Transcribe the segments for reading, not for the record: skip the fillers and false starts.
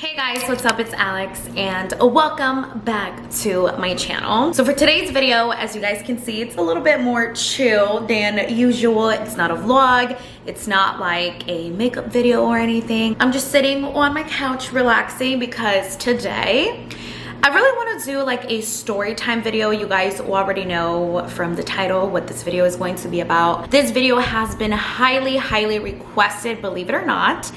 Hey guys, what's up? It's Alex and welcome back to my channel. So for today's video, as you guys can see, it's a little bit more chill than usual. It's not a vlog. It's not like a makeup video or anything. I'm just sitting on my couch relaxing because today I really want to do like a story time video. You guys already know from the title what this video is going to be about. This video has been highly requested, believe it or not.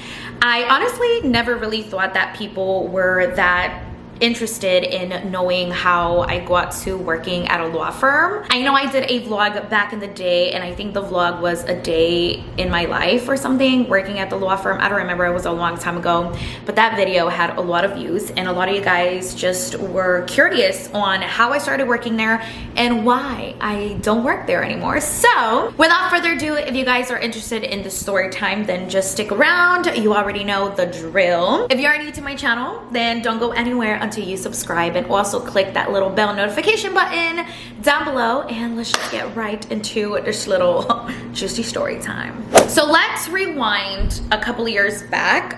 I honestly never really thought that people were that interested in knowing how I got to working at a law firm. I know I did a vlog back in the day, and I think the vlog was a day in my life or something working at the law firm. I don't remember, it was a long time ago, but that video had a lot of views and a lot of you guys just were curious on how I started working there and why I don't work there anymore. So without further ado, if you guys are interested in the story time, then just stick around. You already know the drill. If you're new to my channel, then don't go anywhere until you subscribe, and also click that little bell notification button down below, and let's just get right into this little juicy story time. So let's rewind a couple of years back.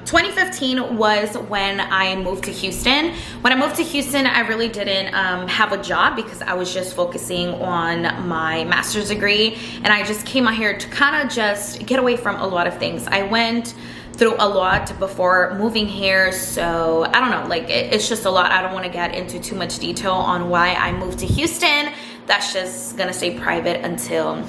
2015 was when I moved to Houston. When I moved to Houston, I really didn't have a job because I was just focusing on my master's degree, and I just came out here to kind of just get away from a lot of things. I went through a lot before moving here, so I don't know, like it's just a lot. I don't want to get into too much detail on why I moved to Houston. That's just gonna stay private until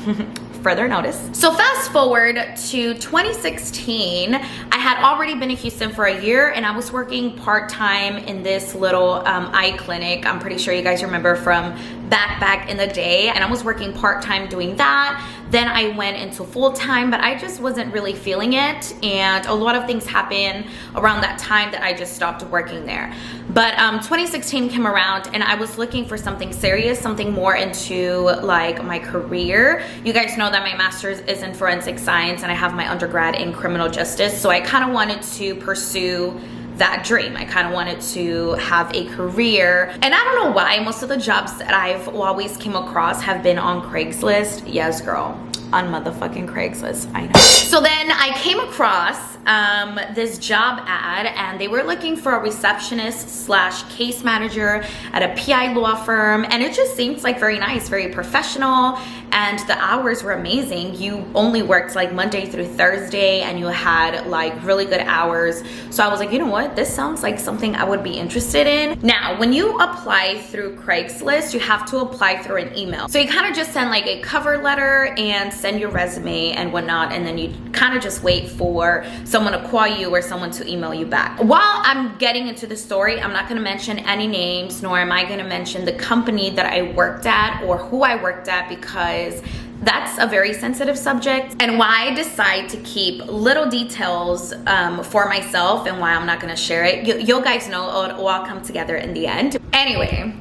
further notice. So fast forward to 2016, I had already been in Houston for a year, and I was working part-time in this little eye clinic. I'm pretty sure you guys remember from back in the day, and I was working part-time doing that. Then I went into full-time, but I just wasn't really feeling it, and a lot of things happened around that time that I just stopped working there. But 2016 came around, and I was looking for something serious, something more into like my career. You guys know that my master's is in forensic science and I have my undergrad in criminal justice, so I kind of wanted to pursue that dream. I kind of wanted to have a career, and I don't know why most of the jobs that I've always came across have been on Craigslist. Yes girl, on motherfucking Craigslist, I know. So then I came across this job ad, and they were looking for a receptionist slash case manager at a PI law firm, and it just seems like very nice, very professional, and the hours were amazing. You only worked like Monday through Thursday, and you had like really good hours. So I was like, you know what, this sounds like something I would be interested in. Now when you apply through Craigslist, you have to apply through an email. So you kind of just send like a cover letter and send your resume and whatnot, and then you kind of just wait for someone to call you or someone to email you back. While I'm getting into the story, I'm not going to mention any names, nor am I going to mention the company that I worked at or who I worked at, because that's a very sensitive subject, and why I decide to keep little details for myself, and why I'm not going to share it. You guys know it'll all come together in the end. Anyway,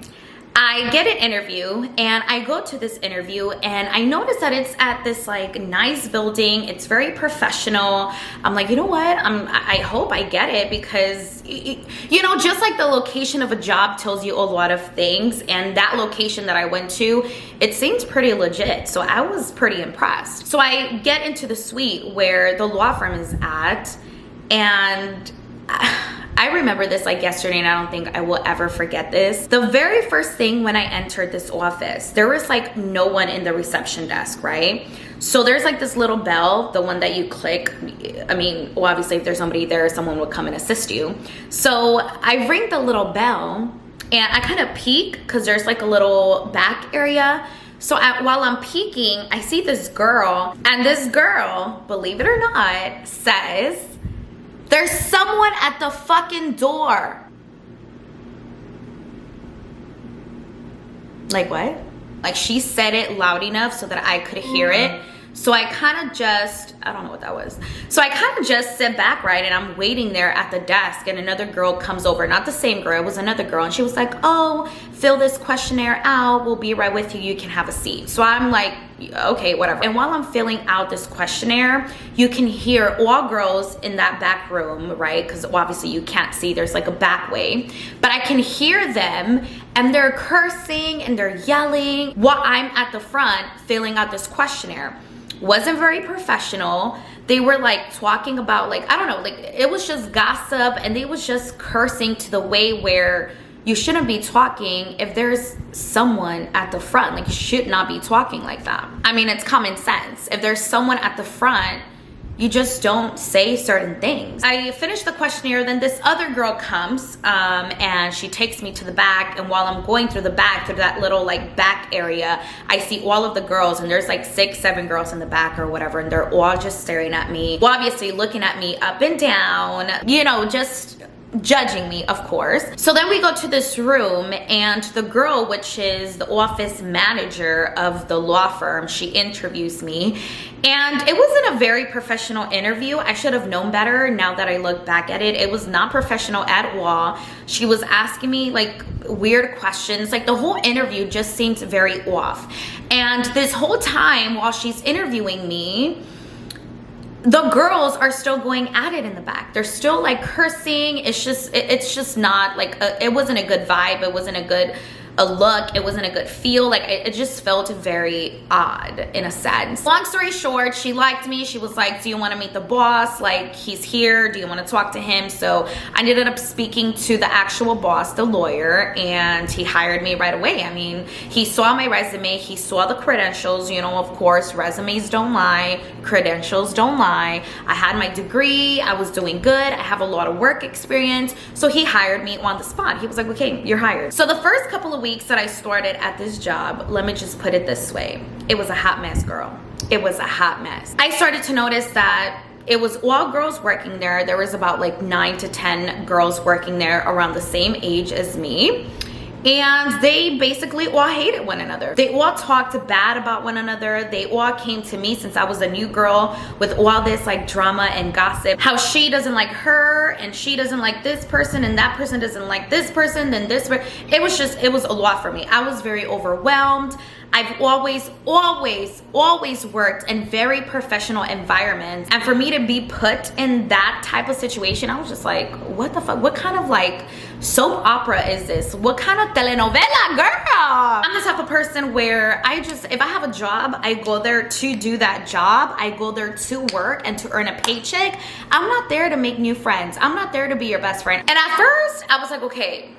I get an interview, and I go to this interview, and I notice that it's at this like nice building. It's very professional. I'm like, you know what, I hope I get it, because you know, just like the location of a job tells you a lot of things, and that location that I went to, it seems pretty legit, so I was pretty impressed. So I get into the suite where the law firm is at, and I remember this like yesterday, and I don't think I will ever forget this. The very first thing when I entered this office, there was like no one in the reception desk, right? So there's like this little bell, the one that you click. I mean, well, obviously if there's somebody there, someone would come and assist you. So I ring the little bell, and I kind of peek because there's like a little back area. So while I'm peeking, I see this girl, and this girl, believe it or not, says, "There's someone at the fucking door." Like what? Like she said it loud enough so that I could hear it. So I kind of just, I don't know what that was. So I kind of just sit back, right? And I'm waiting there at the desk, and another girl comes over, not the same girl, it was another girl. And she was like, "Oh, fill this questionnaire out. We'll be right with you. You can have a seat." So I'm like, okay, whatever. And while I'm filling out this questionnaire, you can hear all girls in that back room, right? Because obviously you can't see, there's like a back way. But I can hear them, and they're cursing and they're yelling while I'm at the front filling out this questionnaire. Wasn't very professional. they were like talking about, like, I don't know, like it was just gossip, and they was just cursing to the way where you shouldn't be talking if there's someone at the front. Like, you should not be talking like that. I mean, it's common sense. If there's someone at the front, you just don't say certain things. I finished the questionnaire, then this other girl comes and she takes me to the back, and while I'm going through the back, through that little like back area, I see all of the girls, and there's like 6, 7 girls in the back or whatever, and they're all just staring at me, well, obviously looking at me up and down, you know, just judging me, of course. So then we go to this room, and the girl, which is the office manager of the law firm, she interviews me, and it wasn't a very professional interview. I should have known better now that I look back at it. It was not professional at all. She was asking me like weird questions. Like, the whole interview just seemed very off. And this whole time while she's interviewing me, the girls are still going at it in the back. They're still like cursing. It's just not like, it wasn't a good vibe. It wasn't a good look. It wasn't a good feel. Like, it just felt very odd in a sense. Long story short, she liked me. She was like, do you want to meet the boss? Like, he's here. Do you want to talk to him? So I ended up speaking to the actual boss, the lawyer, and he hired me right away. I mean, he saw my resume. He saw the credentials. You know, of course, resumes don't lie. Credentials don't lie. I had my degree. I was doing good. I have a lot of work experience. So he hired me on the spot. He was like, okay, you're hired. So the first couple of weeks that I started at this job, let me just put it this way, it was a hot mess, girl. It was a hot mess. I started to notice that it was all girls working there. There was about like 9 to 10 girls working there around the same age as me. And they basically all hated one another. They all talked bad about one another. They all came to me since I was a new girl with all this like drama and gossip. How she doesn't like her, and she doesn't like this person, and that person doesn't like this person, then this. It was a lot for me. I was very overwhelmed. I've always worked in very professional environments. And for me to be put in that type of situation, I was just like, what the fuck? What kind of like soap opera is this? What kind of telenovela, girl? I'm the type of person where if I have a job, I go there to do that job. I go there to work and to earn a paycheck. I'm not there to make new friends. I'm not there to be your best friend. And at first, I was like, okay,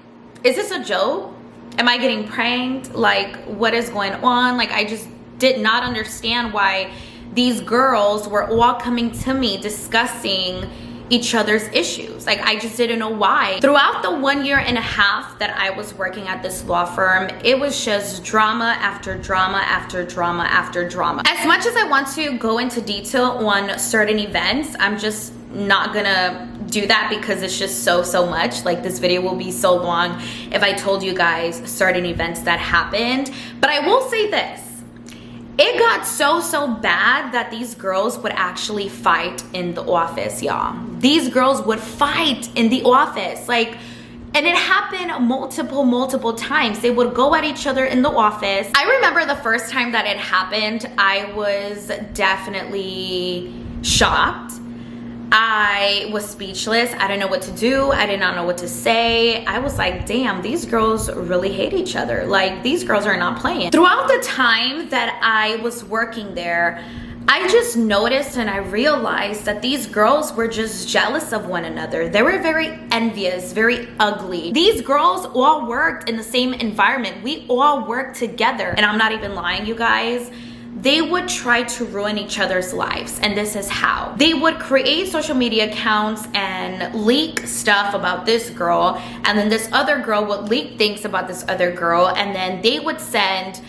is this a joke? Am I getting pranked? Like, what is going on? Like, I just did not understand why these girls were all coming to me discussing each other's issues. Like, I just didn't know why. Throughout the 1.5 years that I was working at this law firm, it was just drama after drama after drama after drama. As much as I want to go into detail on certain events, I'm just not gonna do that because it's just so much. Like, this video will be so long if I told you guys certain events that happened. But I will say this, it got so bad that these girls would actually fight in the office, y'all. These girls would fight in the office, like, and it happened multiple times. They would go at each other in the office. I remember the first time that it happened, I was definitely shocked. I was speechless. I didn't know what to do. I did not know what to say. I was like, damn, these girls really hate each other. Like, these girls are not playing. Throughout the time that I was working there, I just noticed and I realized that these girls were just jealous of one another. They were very envious, very ugly. These girls all worked in the same environment. We all worked together. And I'm not even lying, you guys. They would try to ruin each other's lives, and this is how. They would create social media accounts and leak stuff about this girl, and then this other girl would leak things about this other girl, and then they would send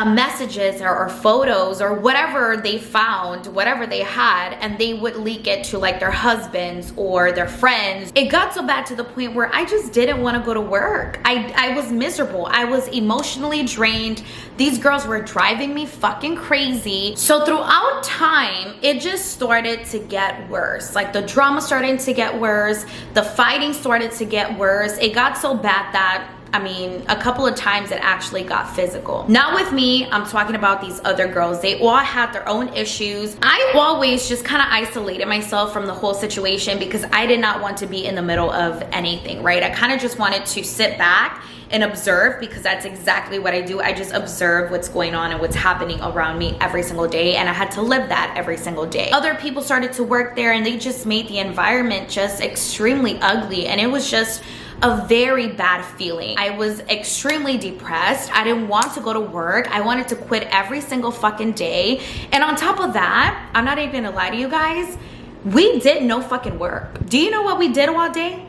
messages or photos or whatever they found, whatever they had, and they would leak it to like their husbands or their friends. It got so bad to the point where I just didn't want to go to work. I was miserable. I was emotionally drained. These girls were driving me fucking crazy. So throughout time, it just started to get worse. Like, the drama started to get worse. The fighting started to get worse. It got so bad that I mean, a couple of times it actually got physical. Not with me, I'm talking about these other girls. They all had their own issues. I always just kind of isolated myself from the whole situation because I did not want to be in the middle of anything, right? I kind of just wanted to sit back and observe, because that's exactly what I do. I just observe what's going on and what's happening around me every single day, and I had to live that every single day. Other people started to work there and they just made the environment just extremely ugly, and it was just a very bad feeling. I was extremely depressed. I didn't want to go to work. I wanted to quit every single fucking day. And on top of that, I'm not even gonna lie to you guys, we did no fucking work. Do you know what we did all day?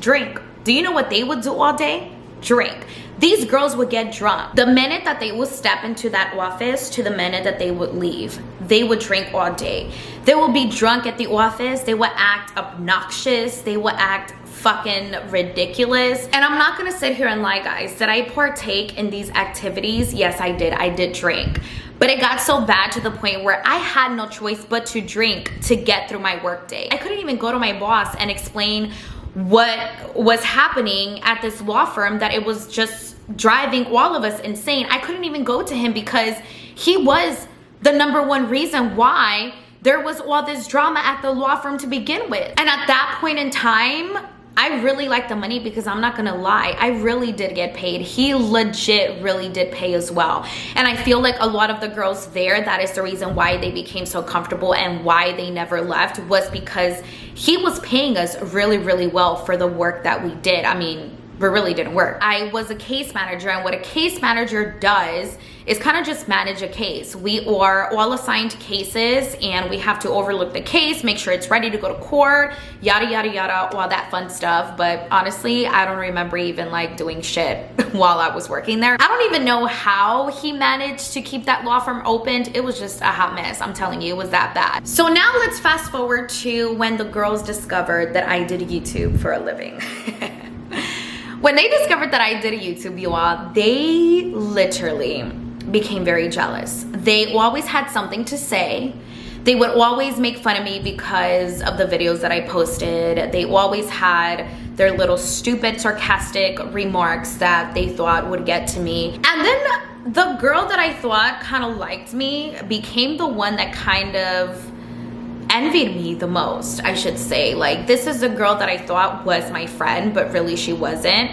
Drink. Do you know what they would do all day? Drink. These girls would get drunk. The minute that they would step into that office to the minute that they would leave, they would drink all day. They would be drunk at the office. They would act obnoxious. They would act fucking ridiculous. And I'm not gonna sit here and lie, guys. Did I partake in these activities? Yes, I did. I did drink. But it got so bad to the point where I had no choice but to drink to get through my workday. I couldn't even go to my boss and explain what was happening at this law firm, that it was just driving all of us insane. I couldn't even go to him because he was the #1 reason why there was all this drama at the law firm to begin with. And at that point in time, I really liked the money, because I'm not gonna lie, I really did get paid. He legit really did pay as well. And I feel like a lot of the girls there, that is the reason why they became so comfortable and why they never left, was because he was paying us really, really well for the work that we did. I mean, we really didn't work. I was a case manager, and what a case manager does is kind of just manage a case. We are all assigned cases, and we have to overlook the case, make sure it's ready to go to court, yada, yada, yada, all that fun stuff. But honestly, I don't remember even like doing shit while I was working there. I don't even know how he managed to keep that law firm opened. It was just a hot mess. I'm telling you, it was that bad. So now let's fast forward to when the girls discovered that I did YouTube for a living. When they discovered that I did a YouTube, you all, they literally became very jealous. They always had something to say. They would always make fun of me because of the videos that I posted. They always had their little stupid, sarcastic remarks that they thought would get to me. And then the girl that I thought kind of liked me became the one that kind of envied me the most, I should say. Like, this is a girl that I thought was my friend, but really she wasn't.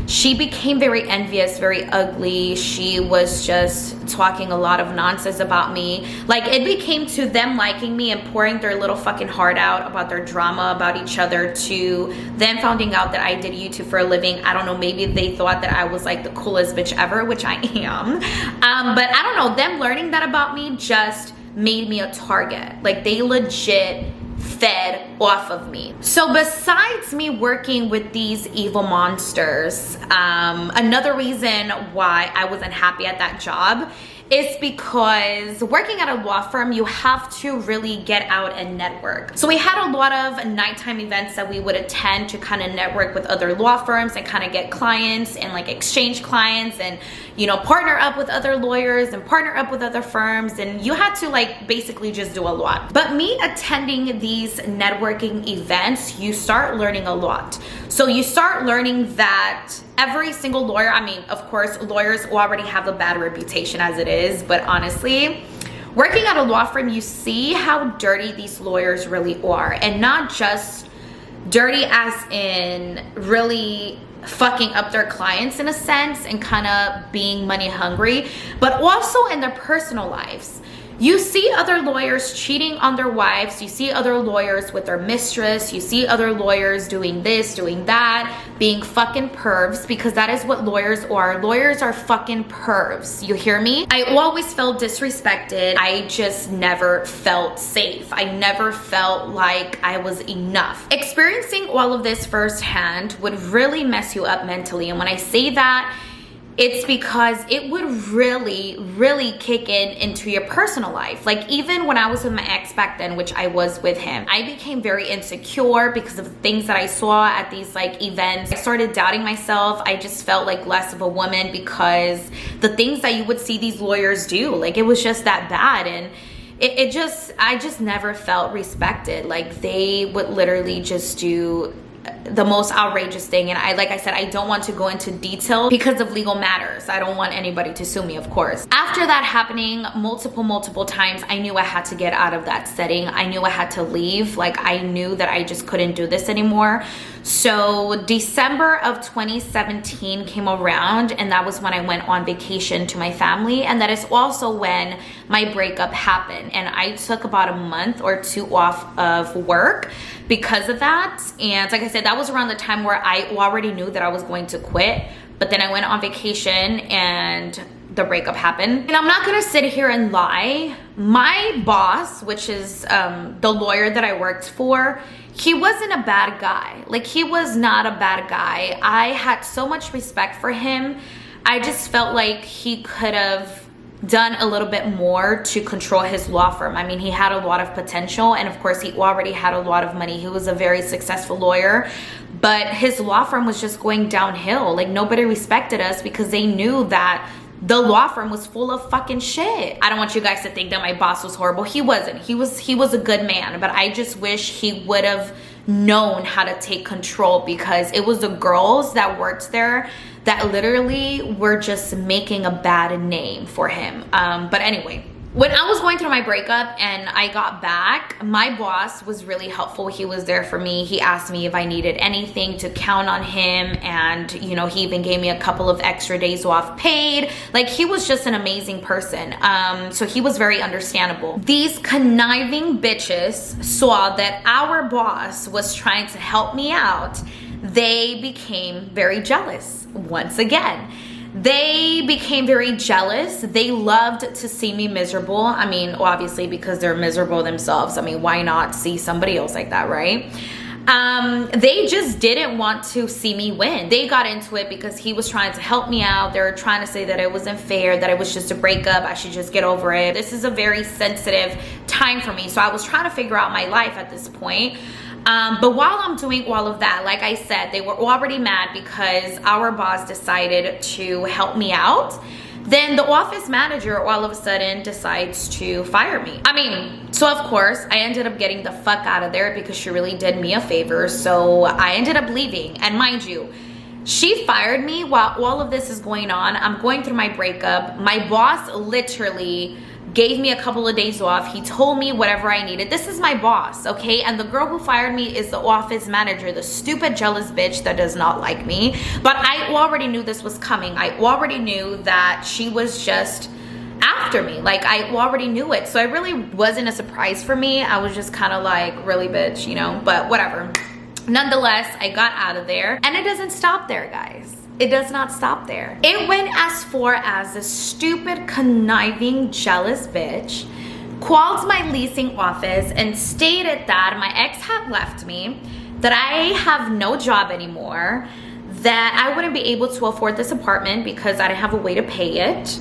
She became very envious, very ugly. She was just talking a lot of nonsense about me. Like, it became to them liking me and pouring their little fucking heart out about their drama about each other, to them finding out that I did YouTube for a living. I don't know, maybe they thought that I was like the coolest bitch ever, which I am. But I don't know, them learning that about me just made me a target. Like, they legit fed off of me. So besides me working with these evil monsters, another reason why I wasn't happy at that job is because working at a law firm, you have to really get out and network. So we had a lot of nighttime events that we would attend to kind of network with other law firms and kind of get clients and like exchange clients and, you know, partner up with other lawyers and partner up with other firms. And you had to like basically just do a lot. But me attending these networking events, you start learning a lot. So you start learning that every single lawyer, I mean, of course, lawyers already have a bad reputation as it is, but honestly, working at a law firm, you see how dirty these lawyers really are. And not just dirty as in really fucking up their clients in a sense and kind of being money hungry, but also in their personal lives. You see other lawyers cheating on their wives. You see other lawyers with their mistress. You see other lawyers doing this, doing that, being fucking pervs, because that is what lawyers are. Lawyers are fucking pervs. You hear me? I always felt disrespected. I just never felt safe. I never felt like I was enough. Experiencing all of this firsthand would really mess you up mentally. And when I say that, it's because it would really kick into your personal life. Like, even when I was with my ex back then, which I was with him, I became very insecure because of the things that I saw at these like events. I started doubting myself. I just felt like less of a woman because the things that you would see these lawyers do, like, it was just that bad. And I just never felt respected. Like, they would literally just do the most outrageous thing. And like I said, I don't want to go into detail because of legal matters. I don't want anybody to sue me, of course. After that happening multiple times, I knew I had to get out of that setting. I knew I had to leave. Like, I knew that I just couldn't do this anymore. So December of 2017 came around, and that was when I went on vacation to my family. And that is also when my breakup happened. And I took about a month or two off of work because of that. And like I said, that was around the time where I already knew that I was going to quit. But then I went on vacation and the breakup happened. And I'm not gonna sit here and lie. My boss, which is the lawyer that I worked for, he wasn't a bad guy. Like, he was not a bad guy. I had so much respect for him. I just felt like he could have done a little bit more to control his law firm. I mean, he had a lot of potential, and of course he already had a lot of money. He was a very successful lawyer, but his law firm was just going downhill. Like, nobody respected us because they knew that the law firm was full of fucking shit. I don't want you guys to think that my boss was horrible. He wasn't. He was a good man, but I just wish he would have known how to take control, because it was the girls that worked there that literally were just making a bad name for him. But anyway, when I was going through my breakup and I got back, my boss was really helpful. He was there for me. He asked me if I needed anything, to count on him. And, you know, he even gave me a couple of extra days off paid. Like, he was just an amazing person. So he was very understandable. These conniving bitches saw that our boss was trying to help me out. They became very jealous once again. They became very jealous. They loved to see me miserable. I mean, obviously, because they're miserable themselves. I mean, why not see somebody else like that, right? They just didn't want to see me win. They got into it because he was trying to help me out. They were trying to say that it wasn't fair, that it was just a breakup, I should just get over it. This is a very sensitive time for me. So I was trying to figure out my life at this point. But while I'm doing all of that, like I said, they were already mad because our boss decided to help me out. Then the office manager all of a sudden decides to fire me. I mean, so of course I ended up getting the fuck out of there because she really did me a favor. So I ended up leaving. And mind you, she fired me while all of this is going on. I'm going through my breakup. My boss literally gave me a couple of days off. He told me whatever I needed. This is my boss, okay? And the girl who fired me is the office manager, the stupid jealous bitch that does not like me. But I already knew this was coming. I already knew that she was just after me. Like, I already knew it. So it really wasn't a surprise for me. I was just kind of like, really, bitch, you know? But whatever. Nonetheless, I got out of there. And it doesn't stop there, guys. It does not stop there. It went as far as the stupid, conniving, jealous bitch called my leasing office and stated that my ex had left me, that I have no job anymore, that I wouldn't be able to afford this apartment because I didn't have a way to pay it,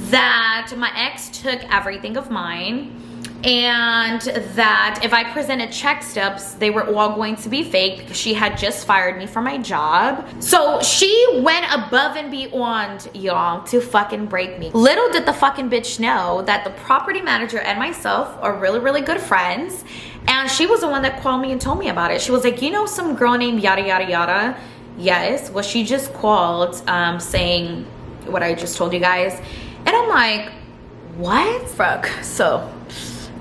that my ex took everything of mine, and that if I presented check stubs, they were all going to be fake because she had just fired me from my job. So she went above and beyond, y'all, to fucking break me. Little did the fucking bitch know that the property manager and myself are really, really good friends. And she was the one that called me and told me about it. She was like, you know some girl named yada, yada, yada? Yes. Well, she just called saying what I just told you guys. And I'm like, what? Fuck. So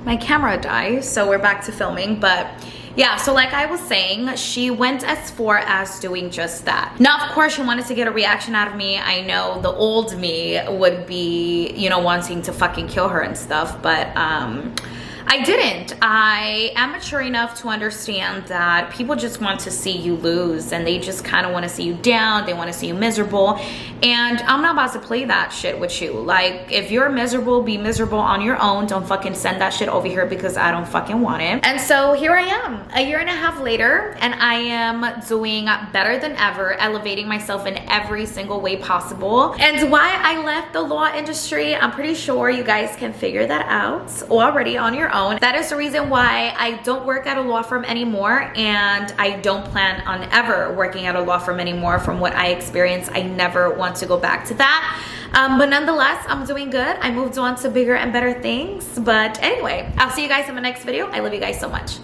my camera died, so we're back to filming. But yeah, so like I was saying, she went as far as doing just that. Now, of course, she wanted to get a reaction out of me. I know the old me would be, you know, wanting to fucking kill her and stuff, but I didn't. I am mature enough to understand that people just want to see you lose, and they just kind of want to see you down. They want to see you miserable, and I'm not about to play that shit with you. Like, if you're miserable, be miserable on your own. Don't fucking send that shit over here because I don't fucking want it. And so here I am, a year and a half later, and I am doing better than ever, elevating myself in every single way possible. And why I left the law industry, I'm pretty sure you guys can figure that out already on your own. That is the reason why I don't work at a law firm anymore, and I don't plan on ever working at a law firm anymore. From what I experienced, I never want to go back to that. But nonetheless, I'm doing good. I moved on to bigger and better things. But anyway, I'll see you guys in my next video. I love you guys so much.